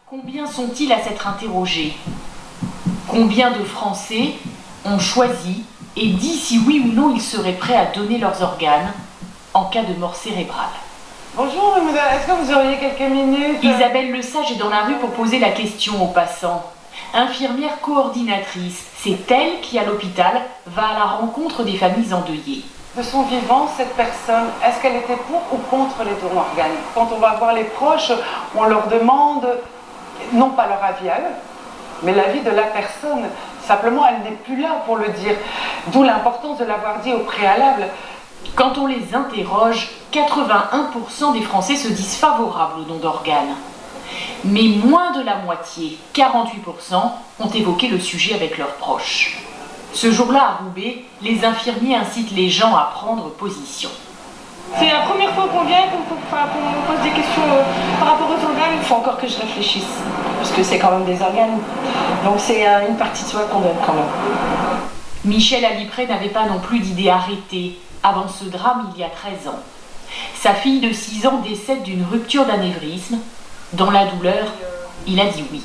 Combien sont-ils à s'être interrogés? Combien de Français ont choisi et dit si oui ou non ils seraient prêts à donner leurs organes en cas de mort cérébrale? Bonjour, est-ce que vous auriez quelques minutes? Isabelle Lesage est dans la rue pour poser la question aux passants. Infirmière coordinatrice, c'est elle qui, à l'hôpital, va à la rencontre des familles endeuillées. De son vivant, cette personne, est-ce qu'elle était pour ou contre les dons d'organes? Quand on va voir les proches, on leur demande, non pas leur avis à eux, mais l'avis de la personne. Simplement, elle n'est plus là pour le dire. D'où l'importance de l'avoir dit au préalable. Quand on les interroge, 81% des Français se disent favorables au don d'organes. Mais moins de la moitié, 48%, ont évoqué le sujet avec leurs proches. Ce jour-là, à Roubaix, les infirmiers incitent les gens à prendre position. C'est la première fois qu'on vient qu'on me pose des questions par rapport aux organes. Il faut encore que je réfléchisse, parce que c'est quand même des organes. Donc c'est une partie de soi qu'on donne quand même. Michel Alipré n'avait pas non plus d'idée arrêtée avant ce drame il y a 13 ans. Sa fille de 6 ans décède d'une rupture d'anévrisme. Dans la douleur, il a dit oui.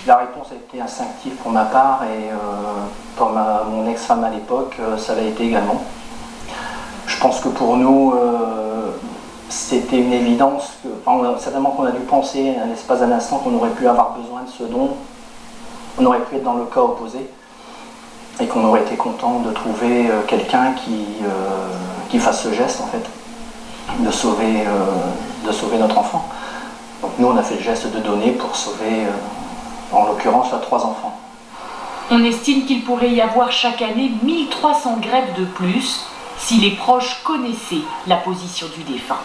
La réponse a été instinctive pour ma part et pour mon ex-femme à l'époque, ça l'a été également. Je pense que pour nous, c'était une évidence, certainement qu'on a dû penser à l'espace d'un instant qu'on aurait pu avoir besoin de ce don, on aurait pu être dans le cas opposé et qu'on aurait été content de trouver quelqu'un qui fasse ce geste en fait, de sauver notre enfant. Donc nous on a fait le geste de donner pour sauver, en l'occurrence, 3 enfants. On estime qu'il pourrait y avoir chaque année 1300 greffes de plus si les proches connaissaient la position du défunt.